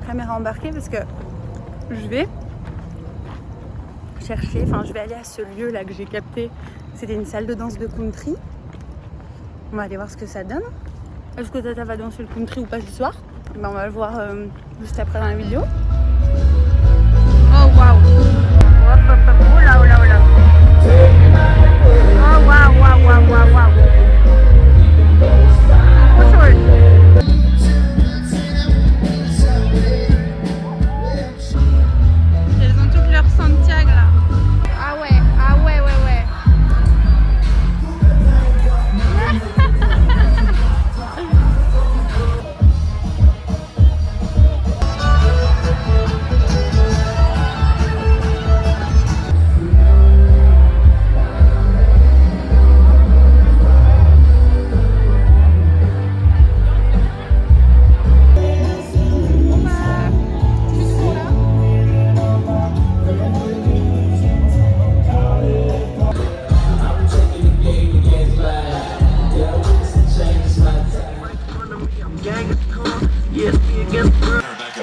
caméra embarquée parce que je vais chercher, enfin je vais aller à ce lieu là que j'ai capté. C'était une salle de danse de country. On va aller voir ce que ça donne. Est-ce que Tata va danser le country ou pas ce soir? Ben, on va le voir juste après dans la vidéo. Oh waouh! Oh là oh là oh là! Oh waouh waouh waouh waouh waouh! Trop chouette! Elles ont toutes leur Santiago là. Ah ouais, ouais.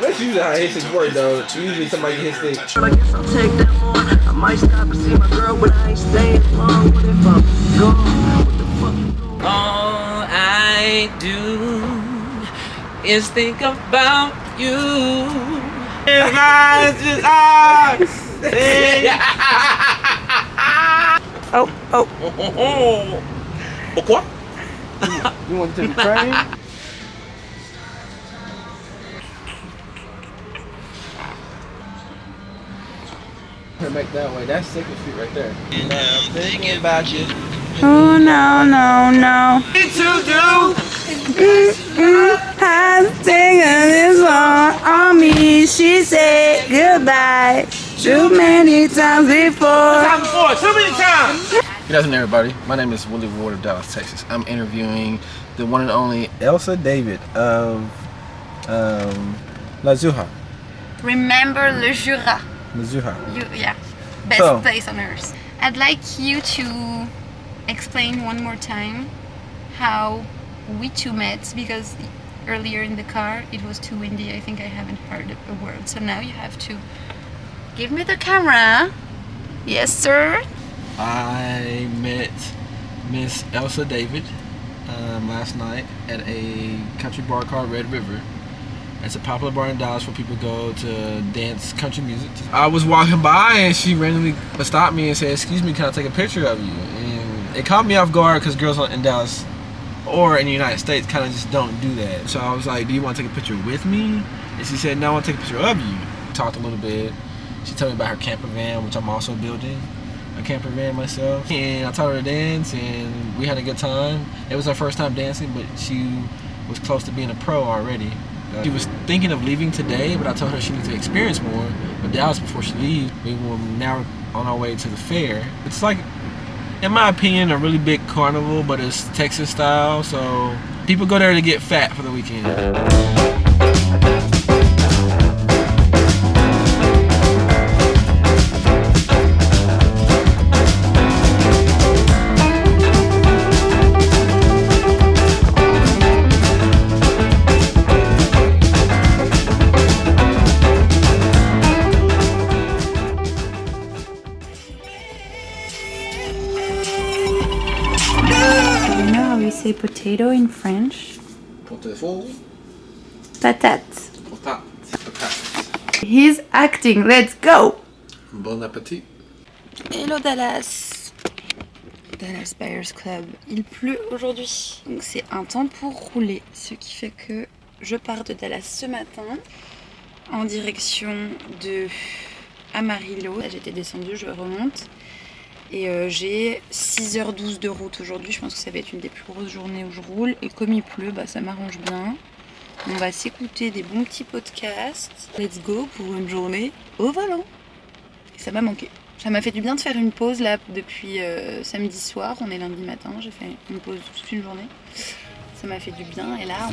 That's usually how hits work though. Usually somebody hits the. I guess I'll take that on. I might stop and see my girl, but I ain't staying long. What if I'm gone? What the fuck you doing? All I do is think about you. Oh. Pourquoi? You want to take the train? Turn back that way. That's 2nd Street right there. And I'm thinking about you. Oh no. To do. Has taken this long on me. She said goodbye too many times before. Time before, too many times. Good afternoon, everybody. My name is Willie Ward of Dallas, Texas. I'm interviewing the one and only Elsa David of La Zuha. Remember Le Jura. La Zuha. Yeah, best place on earth. I'd like you to explain one more time how we two met, because earlier in the car it was too windy. I think I haven't heard a word. So now you have to give me the camera. Yes, sir. I met Miss Elsa David last night at a country bar called Red River. It's a popular bar in Dallas where people go to dance country music. I was walking by and she randomly stopped me and said, "Excuse me, can I take a picture of you?" And it caught me off guard because girls in Dallas or in the United States kind of just don't do that. So I was like, "Do you want to take a picture with me?" And she said, "No, I want to take a picture of you." We talked a little bit. She told me about her camper van, which I'm also building. A camper van myself, and I taught her to dance and we had a good time. It was her first time dancing, but she was close to being a pro already. She was thinking of leaving today, but I told her she needs to experience more with Dallas before she leaves. We were now on our way to the fair. It's like, in my opinion, a really big carnival, but it's Texas style, so people go there to get fat for the weekend. Say potato in French. Potato. Patate. Patate. He's acting. Let's go. Bon appétit. Hello Dallas. Dallas Buyers Club. Il pleut aujourd'hui, donc c'est un temps pour rouler, ce qui fait que je pars de Dallas ce matin en direction de Amarillo. Là, j'étais descendue, je remonte. Et j'ai 6h12 de route aujourd'hui. Je pense que ça va être une des plus grosses journées où je roule. Et comme il pleut, bah, ça m'arrange bien. On va s'écouter des bons petits podcasts. Let's go pour une journée au volant. Et ça m'a manqué. Ça m'a fait du bien de faire une pause là depuis samedi soir. On est lundi matin. J'ai fait une pause toute une journée. Ça m'a fait du bien. Et là,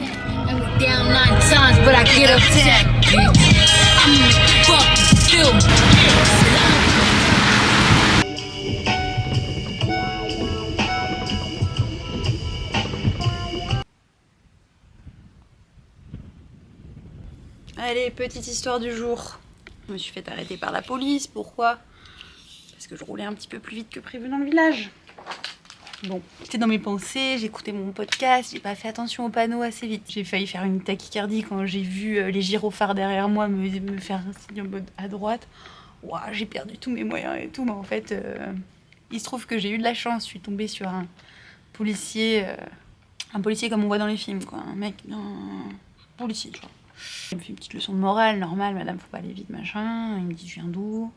Allez, petite histoire du jour. Je me suis fait arrêter par la police. Pourquoi? Parce que je roulais un petit peu plus vite que prévu dans le village. Bon, j'étais dans mes pensées, j'écoutais mon podcast, j'ai pas fait attention aux panneaux assez vite. J'ai failli faire une tachycardie quand j'ai vu les gyrophares derrière moi me faire un signe en mode à droite. Ouah, j'ai perdu tous mes moyens et tout, mais en fait, il se trouve que j'ai eu de la chance. Je suis tombée sur un policier comme on voit dans les films, quoi. Un mec, un policier, genre. Il me fait une petite leçon de morale, normale, madame, faut pas aller vite, machin. Il me dit, je viens d'où?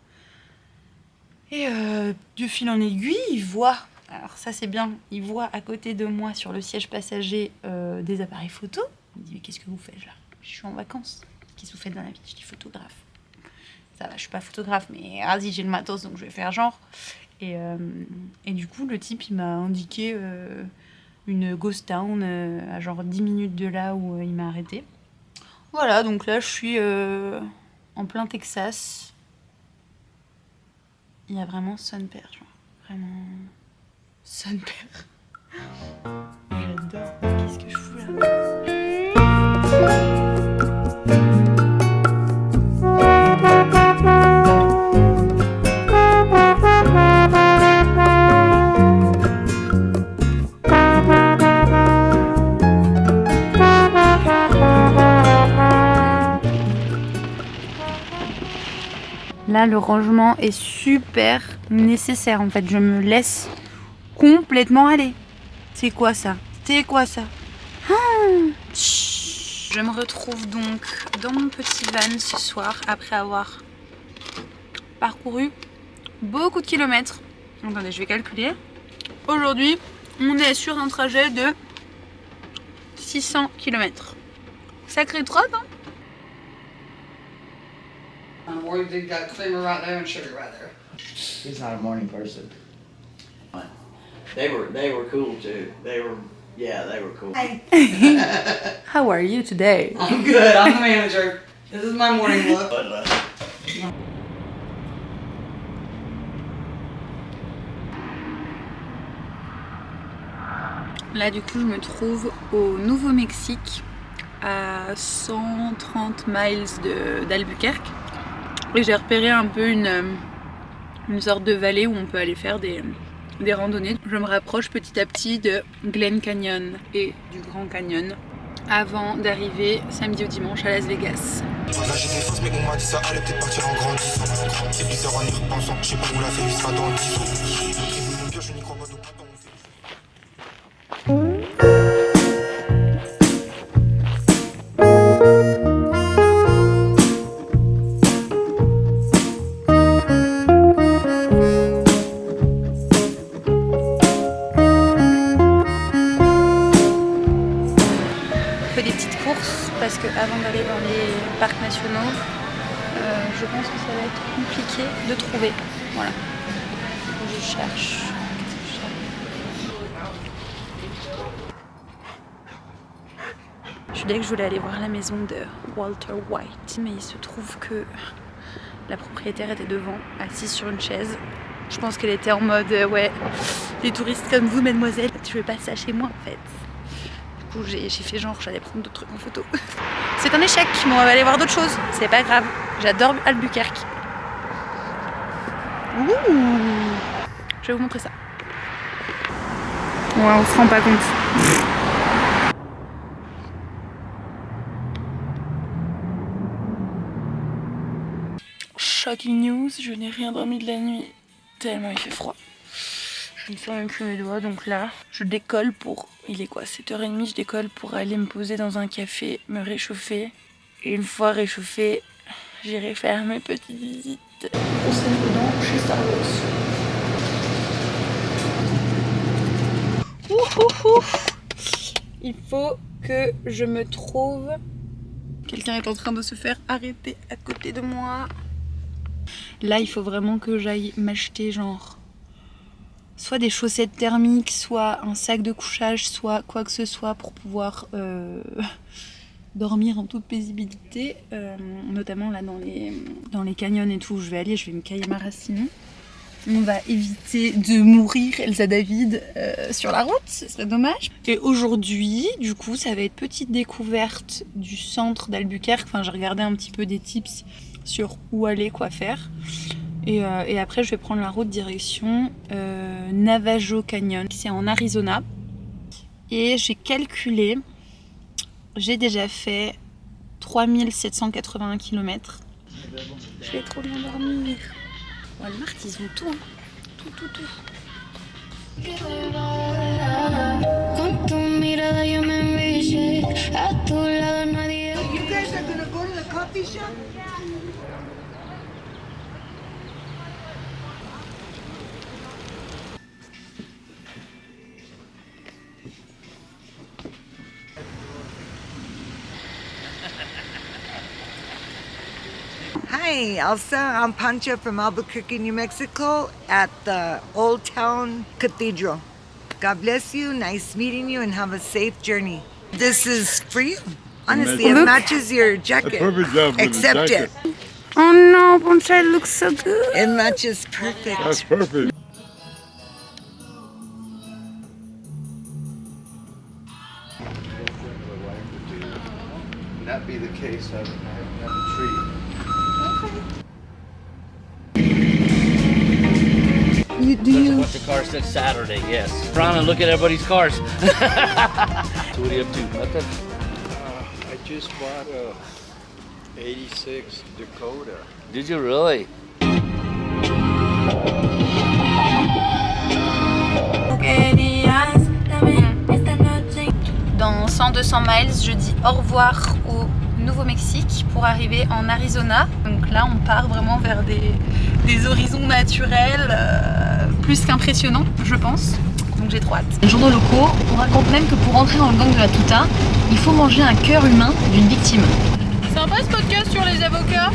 Et de fil en aiguille, il voit. Alors ça c'est bien, il voit à côté de moi sur le siège passager des appareils photo. Il me dit mais qu'est-ce que vous faites là? Je suis en vacances. Qu'est-ce que vous faites dans la vie? Je dis photographe. Ça va, je suis pas photographe mais vas-y j'ai le matos donc je vais faire genre. Et du coup le type il m'a indiqué une ghost town à genre 10 minutes de là où il m'a arrêté. Voilà donc là je suis en plein Texas. Il y a vraiment son père, genre vraiment... Son père. J'adore. Qu'est-ce que je fous là, le rangement est super nécessaire en fait. Je me laisse complètement aller. C'est quoi ça? C'est quoi ça? Je me retrouve donc dans mon petit van ce soir après avoir parcouru beaucoup de kilomètres. Attendez, je vais calculer. Aujourd'hui, on est sur un trajet de 600 km. Sacré trot, hein? We did got creamer right there and sugar right there. He's not a morning person. They were cool too. They were cool. How are you today? I'm good. I'm the manager. This is my morning look. But Là du coup je me trouve au Nouveau-Mexique à 130 miles d'Albuquerque et j'ai repéré un peu une sorte de vallée où on peut aller faire des randonnées. Je me rapproche petit à petit de Glen Canyon et du Grand Canyon avant d'arriver samedi ou dimanche à Las Vegas. Là j'ai des fausses mais on m'a dit ça allait peut-être partir en grandissant. C'est bizarre en y repensant, je sais pas où la fait, il sera dans 10 ans. Mon pire, je n'y crois pas, donc attends, on fait. Parce que avant d'aller dans les parcs nationaux, je pense que ça va être compliqué de trouver. Voilà. Je cherche. Qu'est-ce que je cherche? Je disais que je voulais aller voir la maison de Walter White, mais il se trouve que la propriétaire était devant, assise sur une chaise. Je pense qu'elle était en mode ouais, les touristes comme vous, mademoiselle, je veux pas ça chez moi en fait. Du coup, j'ai fait genre, j'allais prendre d'autres trucs en photo. C'est un échec, mais on va aller voir d'autres choses. C'est pas grave. J'adore Albuquerque. Ouh. Je vais vous montrer ça. Ouais, on se rend pas compte. Shocking news, je n'ai rien dormi de la nuit. Tellement il fait froid. Je ne sens même plus mes doigts, donc là, je décolle pour... Il est quoi, 7h30, je décolle pour aller me poser dans un café, me réchauffer. Et une fois réchauffée, j'irai faire mes petites visites. Brosse à dents chez Star Wars. Il faut que je me trouve... Quelqu'un est en train de se faire arrêter à côté de moi. Là, il faut vraiment que j'aille m'acheter genre... soit des chaussettes thermiques, soit un sac de couchage, soit quoi que ce soit pour pouvoir dormir en toute paisibilité, notamment là dans les canyons et tout où je vais aller, je vais me cailler ma race sinon. On va éviter de mourir Elsa David sur la route, ce serait dommage. Et aujourd'hui, du coup, ça va être petite découverte du centre d'Albuquerque. Enfin, j'ai regardé un petit peu des tips sur où aller, quoi faire. Et après, je vais prendre la route direction Navajo Canyon. C'est en Arizona. Et j'ai calculé, j'ai déjà fait 3781 km. Je vais trop bien dormir. Walmart, ils ont tout, hein. Tout. Hi, Elsa. I'm Pancha from Albuquerque, New Mexico at the Old Town Cathedral. God bless you. Nice meeting you and have a safe journey. This is for you. Honestly, it matches your jacket. Perfect job with Accept the jacket. it. Oh no, Pancha, it looks so good. It matches perfect. That's perfect. Would that be the case of a tree? What's the car said Saturday? Yes. Trying to look at everybody's cars. So what are you up to? Nothing. I just bought a '86 Dakota. Did you really? Dans 100-200 miles, je dis au revoir au Nouveau-Mexique pour arriver en Arizona. Donc là, on part vraiment vers des horizons naturels plus qu'impressionnants, je pense. Donc j'ai trop hâte. Les journaux locaux, on raconte même que pour entrer dans le gang de la Tuta, il faut manger un cœur humain d'une victime. Sympa ce podcast sur les avocats.